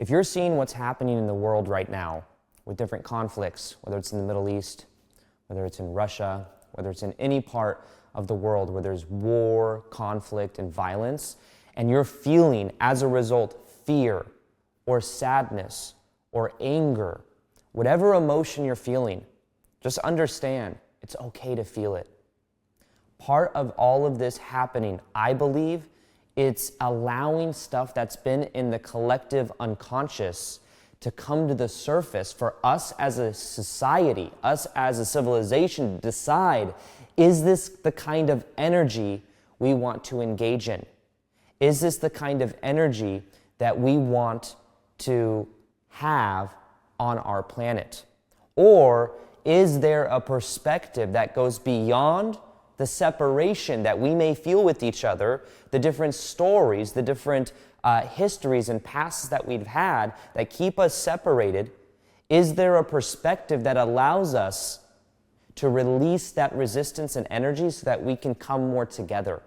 If you're seeing what's happening in the world right now with different conflicts, whether it's in the Middle East, whether it's in Russia, whether it's in any part of the world where there's war, conflict, and violence, and you're feeling, as a result, fear or sadness or anger, whatever emotion you're feeling, just understand it's okay to feel it. Part of all of this happening, I believe, it's allowing stuff that's been in the collective unconscious to come to the surface for us as a society, us as a civilization to decide, is this the kind of energy we want to engage in? Is this the kind of energy that we want to have on our planet? Or is there a perspective that goes beyond the separation that we may feel with each other, the different stories, the different histories and pasts that we've had that keep us separated? Is there a perspective that allows us to release that resistance and energy so that we can come more together?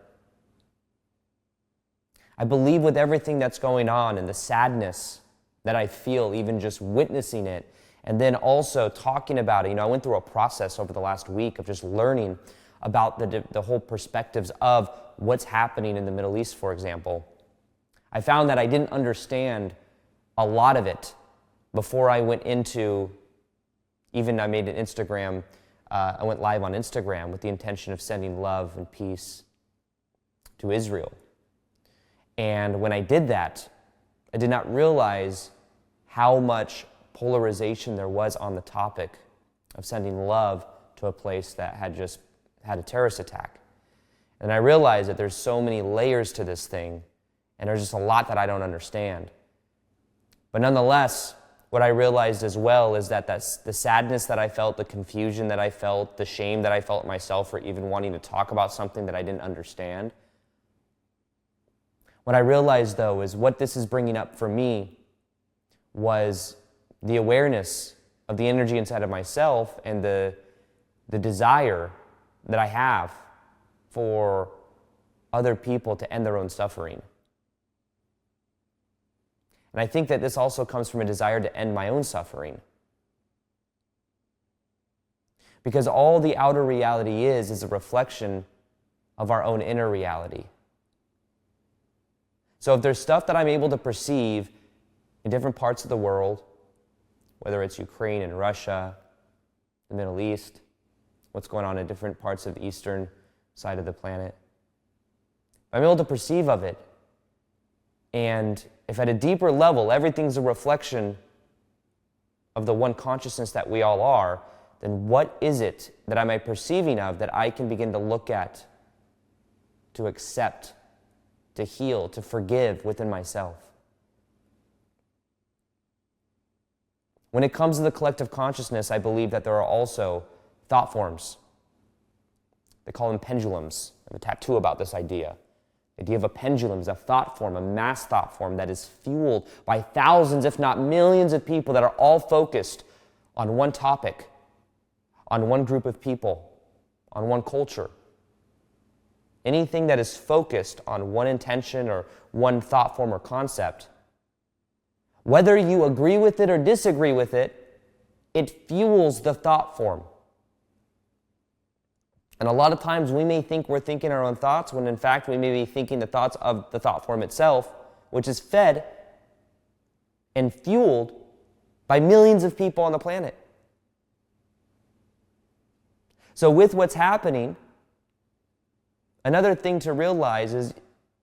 I believe with everything that's going on and the sadness that I feel even just witnessing it, and then also talking about it, I went through a process over the last week of just learning about the whole perspectives of what's happening in the Middle East, for example. I found that I didn't understand a lot of it before I went into, even I made an Instagram, I went live on Instagram with the intention of sending love and peace to Israel. And when I did that, I did not realize how much polarization there was on the topic of sending love to a place that had just had a terrorist attack. And I realized that there's so many layers to this thing, and there's just a lot that I don't understand. But nonetheless, what I realized as well is that the sadness that I felt, the confusion that I felt, the shame that I felt myself for even wanting to talk about something that I didn't understand. What I realized, though, is what this is bringing up for me was the awareness of the energy inside of myself and the desire that I have for other people to end their own suffering. And I think that this also comes from a desire to end my own suffering. Because all the outer reality is a reflection of our own inner reality. So if there's stuff that I'm able to perceive in different parts of the world, whether it's Ukraine and Russia, the Middle East, what's going on in different parts of the eastern side of the planet, I'm able to perceive of it. And if at a deeper level, everything's a reflection of the one consciousness that we all are, then what is it that am I perceiving of that I can begin to look at, to accept, to heal, to forgive within myself? When it comes to the collective consciousness, I believe that there are also thought forms. They call them pendulums. I have a tattoo about this idea. The idea of a pendulum is a thought form, a mass thought form that is fueled by thousands, if not millions of people that are all focused on one topic, on one group of people, on one culture. Anything that is focused on one intention or one thought form or concept, whether you agree with it or disagree with it, it fuels the thought form. And a lot of times we may think we're thinking our own thoughts when in fact we may be thinking the thoughts of the thought form itself, which is fed and fueled by millions of people on the planet. So with what's happening, another thing to realize is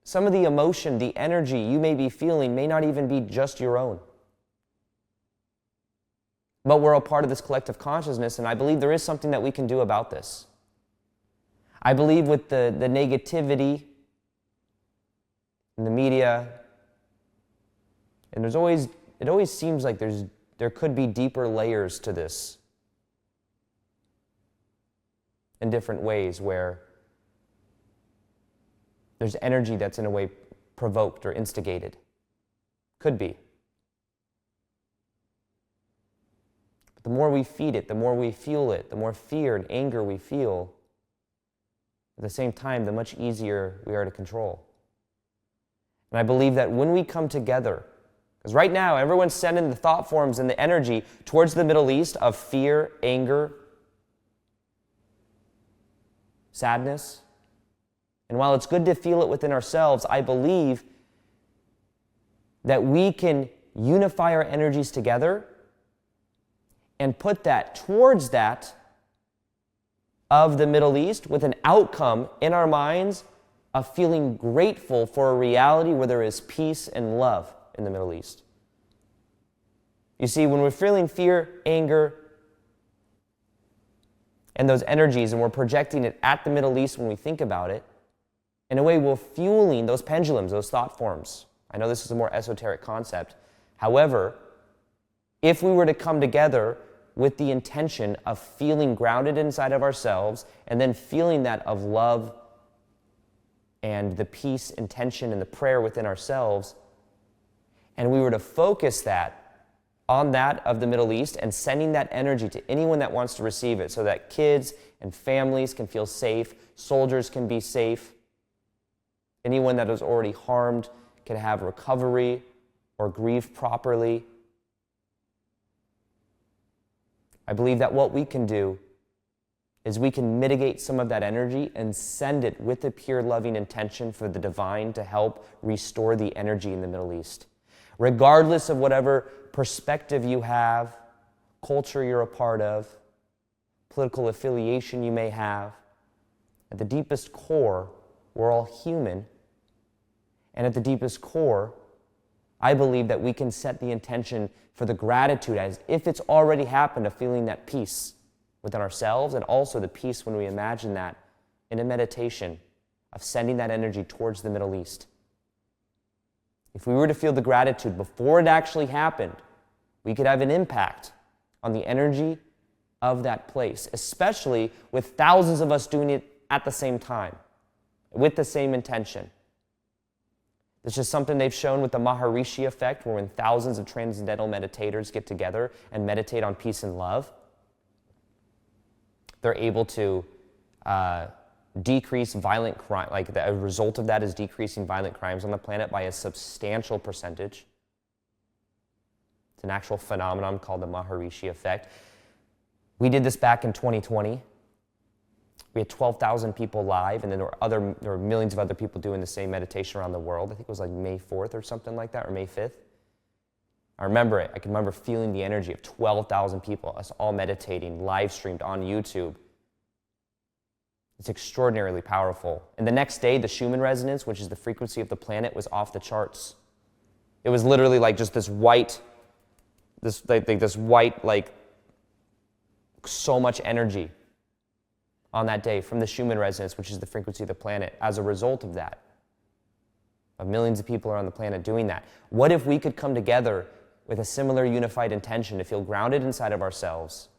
some of the emotion, the energy you may be feeling may not even be just your own. But we're a part of this collective consciousness, and I believe there is something that we can do about this. I believe with the negativity in the media, and it always seems like there could be deeper layers to this in different ways where there's energy that's in a way provoked or instigated. Could be. But the more we feed it, the more we fuel it, the more fear and anger we feel, at the same time, the much easier we are to control. And I believe that when we come together Because right now, everyone's sending the thought forms and the energy towards the Middle East of fear, anger, sadness. And while it's good to feel it within ourselves, I believe that we can unify our energies together and put that towards that of the Middle East with an outcome in our minds of feeling grateful for a reality where there is peace and love in the Middle East. You see, when we're feeling fear, anger, and those energies, and we're projecting it at the Middle East when we think about it, in a way we're fueling those pendulums, those thought forms. I know this is a more esoteric concept. However, if we were to come together with the intention of feeling grounded inside of ourselves and then feeling that of love and the peace, intention, and the prayer within ourselves, and we were to focus that on that of the Middle East and sending that energy to anyone that wants to receive it so that kids and families can feel safe, soldiers can be safe, anyone that is already harmed can have recovery or grieve properly. I believe that what we can do is we can mitigate some of that energy and send it with a pure loving intention for the divine to help restore the energy in the Middle East. Regardless of whatever perspective you have, culture you're a part of, political affiliation you may have, at the deepest core, we're all human. And at the deepest core, I believe that we can set the intention for the gratitude as if it's already happened, of feeling that peace within ourselves, and also the peace when we imagine that in a meditation of sending that energy towards the Middle East. If we were to feel the gratitude before it actually happened, we could have an impact on the energy of that place, especially with thousands of us doing it at the same time, with the same intention. This is something they've shown with the Maharishi effect, where when thousands of transcendental meditators get together and meditate on peace and love, they're able to decrease violent crime. Like the result of that is decreasing violent crimes on the planet by a substantial percentage. It's an actual phenomenon called the Maharishi effect. We did this back in 2020. We had 12,000 people live, and then there were millions of other people doing the same meditation around the world. I think it was like May 4th or something like that, or May 5th. I remember it. I can remember feeling the energy of 12,000 people, us all meditating, live streamed on YouTube. It's extraordinarily powerful. And the next day, the Schumann resonance, which is the frequency of the planet, was off the charts. It was literally like just this white, so much energy on that day from the Schumann resonance, which is the frequency of the planet, as a result of that. Of millions of people around the planet doing that. What if we could come together with a similar unified intention to feel grounded inside of ourselves,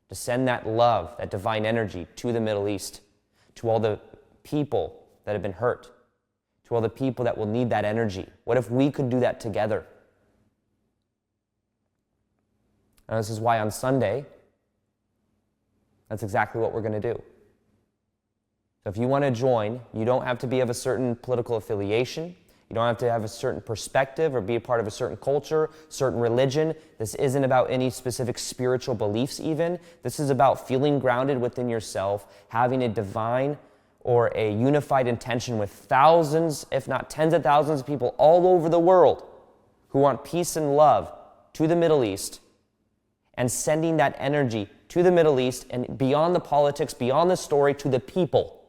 to send that love, that divine energy to the Middle East, to all the people that have been hurt, to all the people that will need that energy? What if we could do that together? And this is why on Sunday, that's exactly what we're going to do. So if you want to join, you don't have to be of a certain political affiliation. You don't have to have a certain perspective or be a part of a certain culture, certain religion. This isn't about any specific spiritual beliefs even. This is about feeling grounded within yourself, having a divine or a unified intention with thousands, if not tens of thousands of people all over the world who want peace and love to the Middle East, and sending that energy to the Middle East and beyond the politics, beyond the story, to the people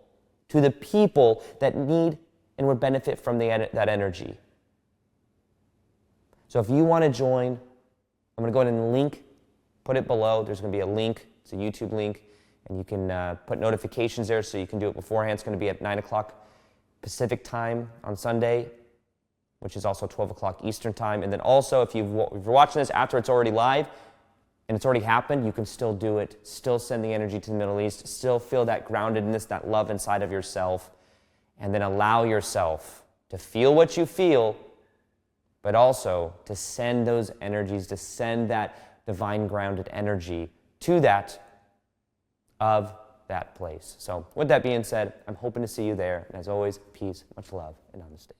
that need and would benefit from that energy. So if you want to join, I'm going to go ahead and put it below. There's going to be a link. It's a YouTube link, and you can put notifications there so you can do it beforehand. It's going to be at 9 o'clock Pacific time on Sunday, which is also 12 o'clock Eastern time. And then also, if you're watching this after it's already live and it's already happened, you can still do it, still send the energy to the Middle East, still feel that groundedness, that love inside of yourself, and then allow yourself to feel what you feel, but also to send those energies, to send that divine grounded energy to that of that place. So with that being said, I'm hoping to see you there. And as always, peace, much love, and namaste.